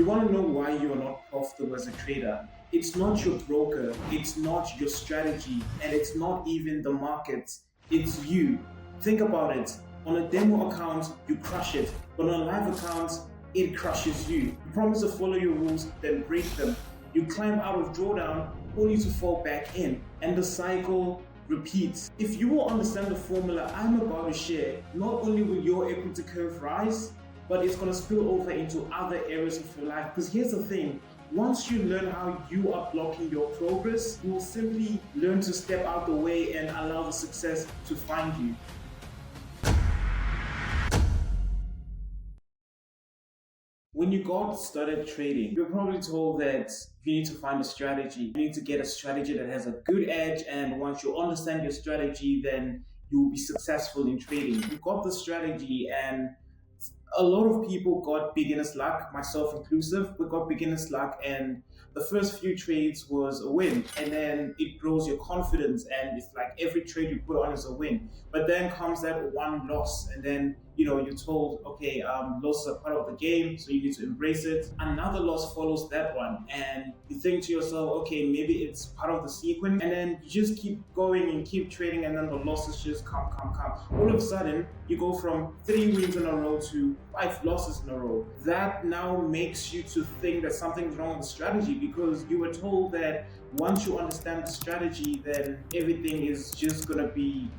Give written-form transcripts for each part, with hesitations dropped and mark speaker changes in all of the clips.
Speaker 1: want to know why you are not profitable as a trader? It's not your broker, it's not your strategy, and it's not even the market. It's you. Think about it. On a demo account, you crush it, but on a live account, it crushes you. You promise to follow your rules, then break them. You climb out of drawdown only to fall back in, and the cycle repeats. If you will understand the formula I'm about to share, not only will your equity curve rise, but it's going to spill over into other areas of your life. Because here's the thing, once you learn how you are blocking your progress, you will simply learn to step out the way and allow the success to find you. When you got started trading, you're probably told that you need to find a strategy. You need to get a strategy that has a good edge, and once you understand your strategy, then you will be successful in trading. You got the strategy, and a lot of people got beginner's luck, myself inclusive. We got beginner's luck, and the first few trades was a win, and then it grows your confidence, and it's like every trade you put on is a win. But then comes that one loss, and then you're told, okay, losses are part of the game, so you need to embrace it. Another loss follows that one, and you think to yourself, okay, maybe it's part of the sequence, and then you just keep going and keep trading, and then the losses just come. All of a sudden, you go from 3 wins in a row to 5 losses in a row. That now makes you to think that something's wrong with the strategy, because you were told that once you understand the strategy, then everything is just gonna be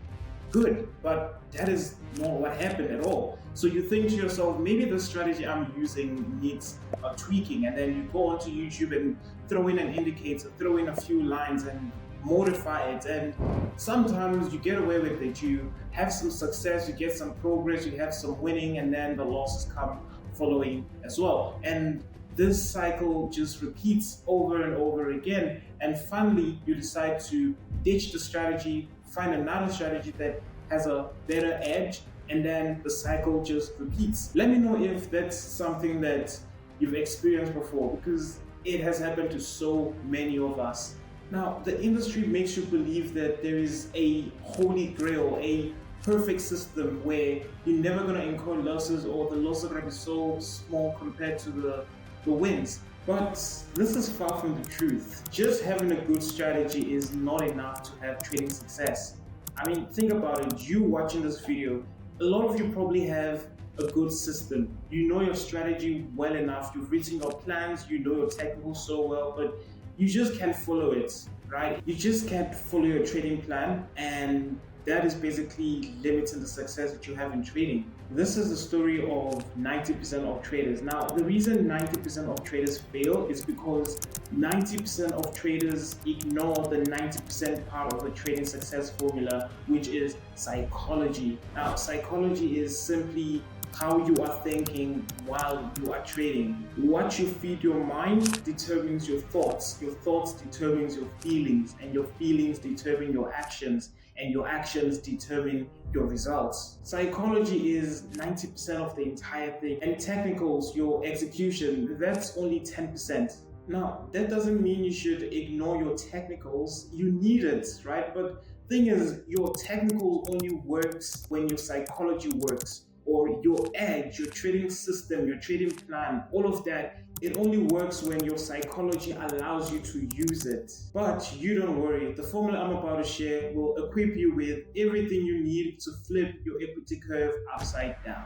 Speaker 1: good, but that is not what happened at all. So you think to yourself, maybe the strategy I'm using needs a tweaking, and then you go onto YouTube and throw in an indicator, throw in a few lines and modify it, and sometimes you get away with it. You have some success, you get some progress, you have some winning, and then the losses come following as well. And this cycle just repeats over and over again, and finally you decide to ditch the strategy, find another strategy that has a better edge, and then the cycle just repeats. Let me know if that's something that you've experienced before, because it has happened to so many of us. Now, the industry makes you believe that there is a holy grail, a perfect system where you're never going to incur losses, or the losses are going to be so small compared to the wins. But this is far from the truth. Just having a good strategy is not enough to have trading success. I mean, think about it. You watching this video, a lot of you probably have a good system. You know your strategy well enough. You've written your plans. You know your technicals so well, but you just can't follow it, right? You just can't follow your trading plan, and that is basically limiting the success that you have in trading. This is the story of 90% of traders. Now, the reason 90% of traders fail is because 90% of traders ignore the 90% part of the trading success formula, which is psychology. Now, psychology is simply how you are thinking while you are trading. What you feed your mind determines your thoughts determines your feelings, and your feelings determine your actions, and your actions determine your results. Psychology is 90% of the entire thing, and technicals, your execution, that's only 10%. Now, that doesn't mean you should ignore your technicals. You need it, right? But thing is, your technicals only works when your psychology works, or your edge, your trading system, your trading plan, all of that, it only works when your psychology allows you to use it. But you don't worry, the formula I'm about to share will equip you with everything you need to flip your equity curve upside down.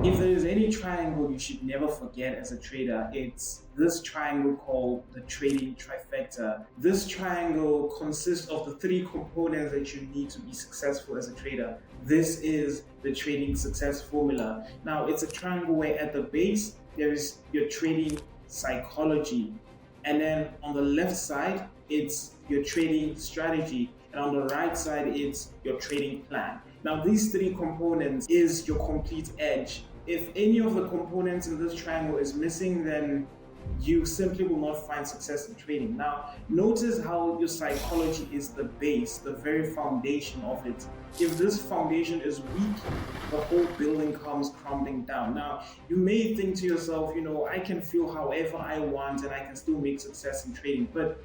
Speaker 1: If there is any triangle you should never forget as a trader, it's this triangle called the trading trifecta. This triangle consists of the 3 components that you need to be successful as a trader. This is the trading success formula. Now, it's a triangle where at the base, there is your trading psychology. And then on the left side, it's your trading strategy. And on the right side, it's your trading plan. Now, these 3 components is your complete edge. If any of the components in this triangle is missing, then you simply will not find success in trading. Now, notice how your psychology is the base, the very foundation of it. If this foundation is weak, the whole building comes crumbling down. Now, you may think to yourself, I can feel however I want and I can still make success in trading, but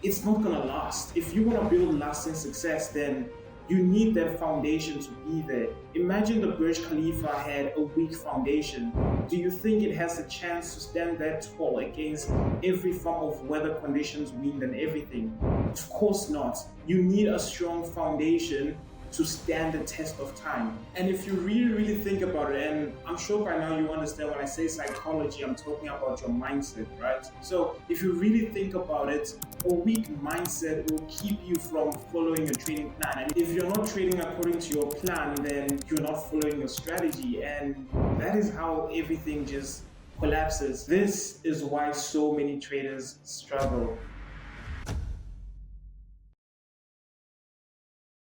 Speaker 1: it's not gonna last. If you want to build lasting success, then You need that foundation to be there. Imagine the Burj Khalifa had a weak foundation. Do you think it has a chance to stand that tall against every form of weather conditions, wind, and everything? Of course not. You need a strong foundation to stand the test of time. And if you really think about it, and I'm sure by now you understand when I say psychology, I'm talking about your mindset, right? So if you really think about it, a weak mindset will keep you from following your trading plan. And if you're not trading according to your plan, then you're not following your strategy. And that is how everything just collapses. This is why so many traders struggle.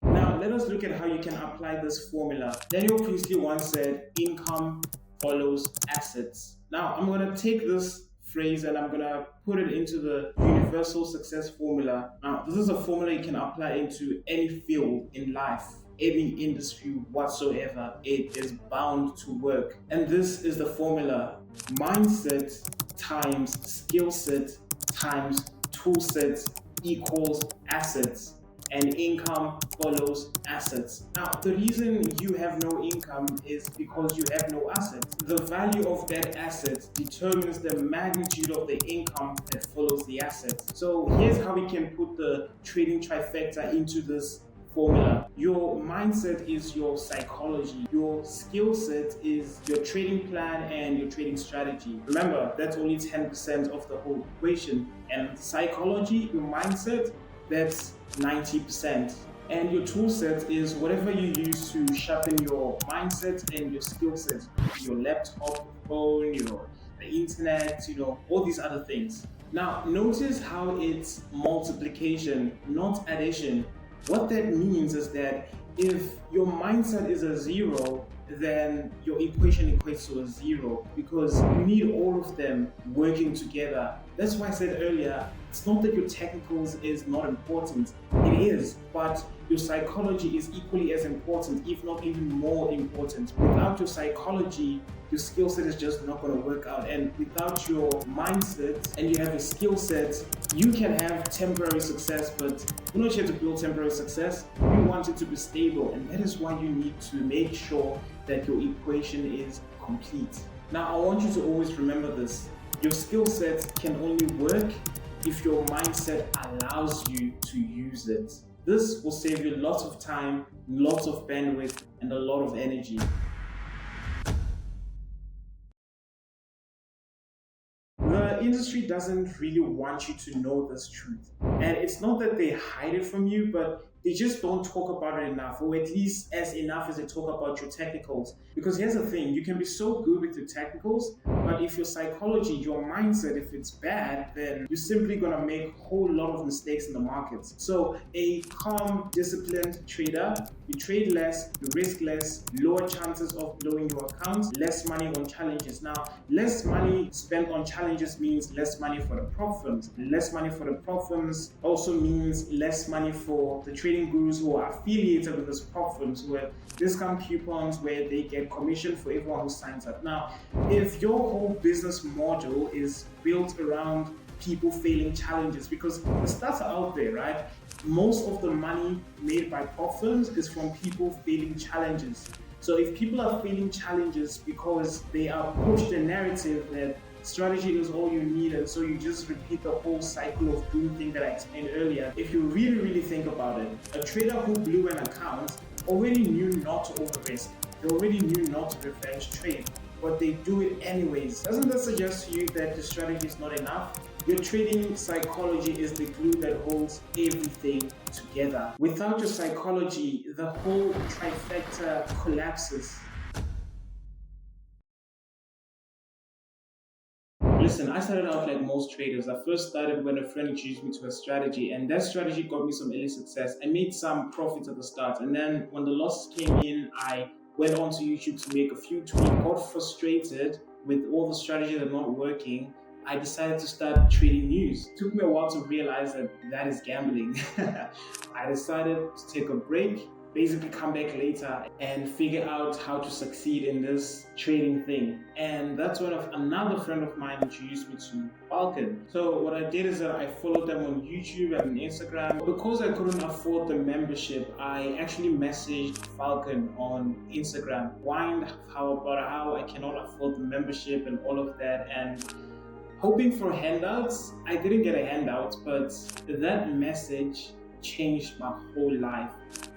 Speaker 1: Now, let us look at how you can apply this formula. Daniel Priestley once said, income follows assets. Now, I'm going to take this phrase and I'm going to put it into the universal success formula. Now, this is a formula you can apply into any field in life, any industry whatsoever. It is bound to work. And this is the formula: mindset times skill set times tool set equals assets, and income follows assets. Now, the reason you have no income is because you have no assets. The value of that asset determines the magnitude of the income that follows the asset. So here's how we can put the trading trifecta into this formula. Your mindset is your psychology. Your skill set is your trading plan and your trading strategy. Remember, that's only 10% of the whole equation. And psychology, your mindset, that's 90%. And your tool set is whatever you use to sharpen your mindset and your skill set. Your laptop, phone, the internet, all these other things. Now, notice how it's multiplication, not addition. What that means is that if your mindset is a zero, then your equation equates to a zero, because you need all of them working together. That's why I said earlier, it's not that your technicals is not important. It is, but your psychology is equally as important, if not even more important. Without your psychology, your skill set is just not going to work out. And without your mindset and you have a skill set, you can have temporary success, but you're not here to build temporary success. You want it to be stable, and that is why you need to make sure that your equation is complete. Now, I want you to always remember this. Your skill set can only work if your mindset allows you to use it. This will save you lots of time, lots of bandwidth, and a lot of energy. The industry doesn't really want you to know this truth. And it's not that they hide it from you, but they just don't talk about it enough, or at least as enough as they talk about your technicals. Because here's the thing, you can be so good with your technicals, but if your psychology, your mindset, if it's bad, then you're simply gonna make a whole lot of mistakes in the markets. So a calm, disciplined trader, you trade less, you risk less, lower chances of blowing your account, less money on challenges. Now, less money spent on challenges means less money for the prop firms. Less money for the prop firms also means less money for the trading gurus who are affiliated with these prop firms, who have discount coupons where they get commission for everyone who signs up. Now, if your whole business model is built around people failing challenges, because the stats are out there, right? Most of the money made by prop firms is from people failing challenges. So if people are failing challenges because they are pushed a narrative that strategy is all you need, and so you just repeat the whole cycle of doom thing that I explained earlier. If you really think about it, a trader who blew an account already knew not to over-risk. They already knew not to revenge trade, but they do it anyways. Doesn't that suggest to you that the strategy is not enough? Your trading psychology is the glue that holds everything together. Without your psychology, the whole trifecta collapses. Listen, I started out like most traders. I first started when a friend introduced me to a strategy, and that strategy got me some early success. I made some profits at the start, and then when the losses came in, I went onto YouTube to make a few tweaks. Got frustrated with all the strategies that are not working. I decided to start trading news. It took me a while to realize that that is gambling. I decided to take a break, basically come back later and figure out how to succeed in this trading thing. And that's when another friend of mine introduced me to Falcon. So what I did is that I followed them on YouTube and Instagram. Because I couldn't afford the membership, I actually messaged Falcon on Instagram, whined about how I cannot afford the membership and all of that, and hoping for handouts. I didn't get a handout, but that message changed my whole life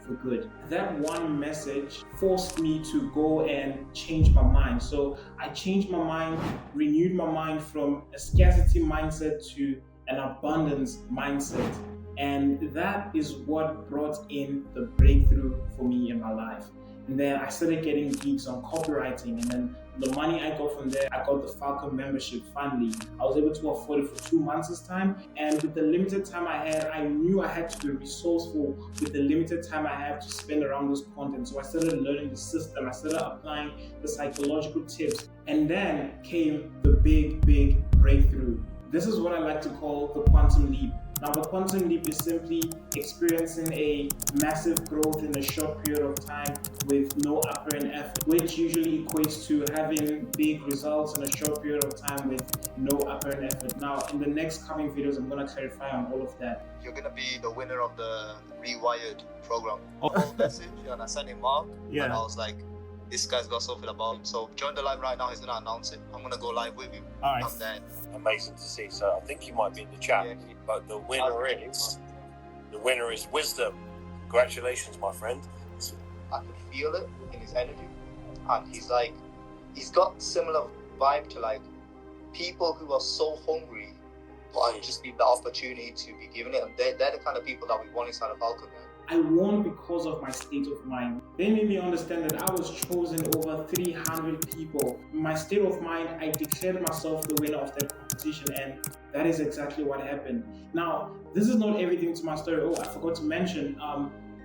Speaker 1: for good. That one message forced me to go and change my mind. So I changed my mind, renewed my mind from a scarcity mindset to an abundance mindset. And that is what brought in the breakthrough for me in my life. And then I started getting gigs on copywriting, and then the money I got from there, I got the Falcon membership finally. I was able to afford it for 2 months' time, and with the limited time I had, I knew I had to be resourceful with the limited time I have to spend around this content. So I started learning the system, I started applying the psychological tips, and then came the big breakthrough. This is what I like to call the quantum leap. Now, the quantum leap is simply experiencing a massive growth in a short period of time with no upper and effort, which usually equates to having big results in a short period of time with no upper and effort. Now, in the next coming videos, I'm going to clarify on all of that.
Speaker 2: You're going to be the winner of the Rewired program. Whole message, and I sent him Mark, and I was like, this guy's got something about him. So join the live right now. He's going to announce it. I'm going to go live with you.
Speaker 1: All right.
Speaker 2: I'm there.
Speaker 3: Amazing to see. So I think he might be in the chat, but the winner is wisdom. Congratulations, my friend.
Speaker 2: I can feel it in his energy, and he's got similar vibe to like people who are so hungry, but I just need the opportunity to be given it. And they're the kind of people that we want inside of Falcon, man.
Speaker 1: I won because of my state of mind. They made me understand that I was chosen over 300 people. In my state of mind, I declared myself the winner of that competition, and that is exactly what happened. Now, this is not everything to my story. Oh, I forgot to mention,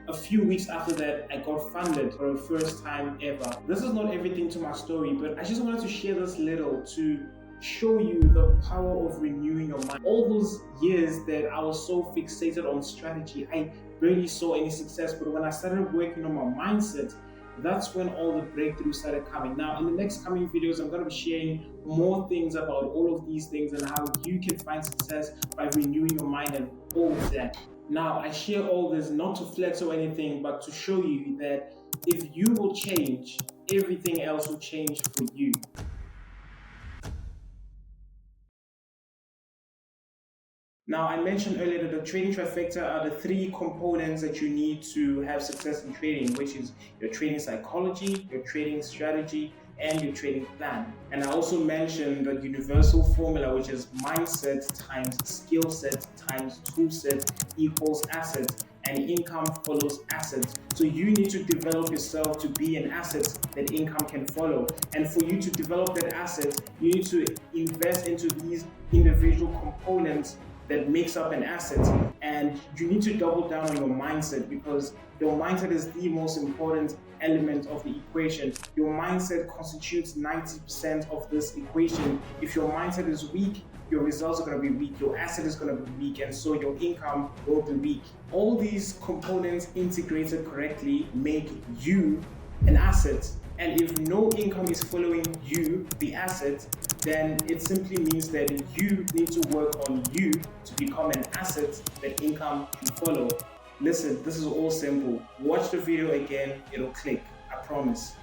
Speaker 1: a few weeks after that, I got funded for the first time ever. This is not everything to my story, but I just wanted to share this little to show you the power of renewing your mind. All those years that I was so fixated on strategy, I barely saw any success, but when I started working on my mindset, that's when all the breakthroughs started coming. Now, in the next coming videos, I'm going to be sharing more things about all of these things and how you can find success by renewing your mind and all of that. Now, I share all this not to flex or anything, but to show you that if you will change, everything else will change for you. Now, I mentioned earlier that the trading trifecta are the 3 components that you need to have success in trading, which is your trading psychology, your trading strategy, and your trading plan. And I also mentioned the universal formula, which is mindset times skill set times tool set equals asset, and income follows asset. So you need to develop yourself to be an asset that income can follow. And for you to develop that asset, you need to invest into these individual components that makes up an asset, and you need to double down on your mindset, because your mindset is the most important element of the equation. Your mindset constitutes 90% of this equation. If your mindset is weak, your results are going to be weak, your asset is going to be weak, and so your income will be weak. All these components integrated correctly make you an asset. And if no income is following you, the asset, then it simply means that you need to work on you to become an asset that income can follow. Listen, this is all simple. Watch the video again, it'll click, I promise.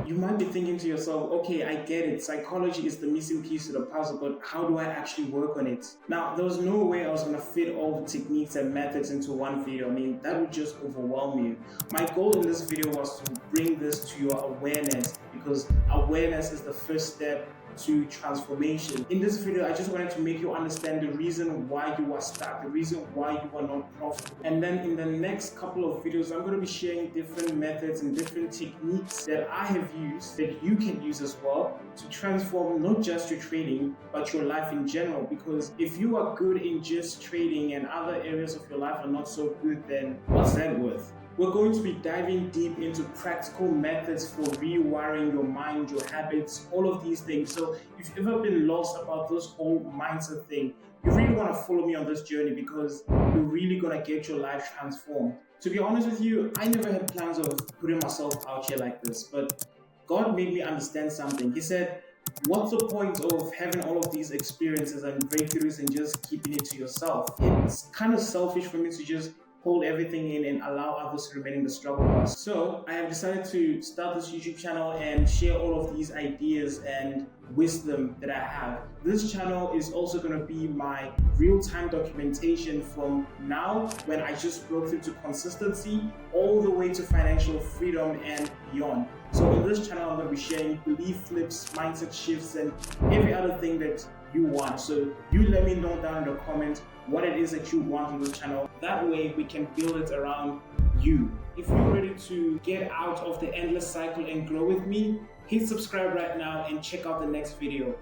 Speaker 1: You might be thinking to yourself, okay, I get it. Psychology is the missing piece to the puzzle, but how do I actually work on it? Now, there was no way I was going to fit all the techniques and methods into one video. I mean, that would just overwhelm you. My goal in this video was to bring this to your awareness, because awareness is the first step to transformation. In this video, I just wanted to make you understand the reason why you are stuck, the reason why you are not profitable. And then in the next couple of videos, I'm going to be sharing different methods and different techniques that I have used that you can use as well to transform not just your trading, but your life in general. Because if you are good in just trading and other areas of your life are not so good, then what's that worth? We're going to be diving deep into practical methods for rewiring your mind, your habits, all of these things. So if you've ever been lost about this whole mindset thing, you really want to follow me on this journey because you're really going to get your life transformed. To be honest with you, I never had plans of putting myself out here like this, but God made me understand something. He said, what's the point of having all of these experiences and breakthroughs and just keeping it to yourself? It's kind of selfish for me to just hold everything in and allow others to remain in the struggle bus. So I have decided to start this YouTube channel and share all of these ideas and wisdom that I have. This channel is also going to be my real-time documentation from now, when I just broke through to consistency, all the way to financial freedom and beyond. So in this channel, I'm going to be sharing belief flips, mindset shifts, and every other thing that you want. So you let me know down in the comments what it is that you want on this channel. That way we can build it around you. If you're ready to get out of the endless cycle and grow with me, hit subscribe right now and check out the next video.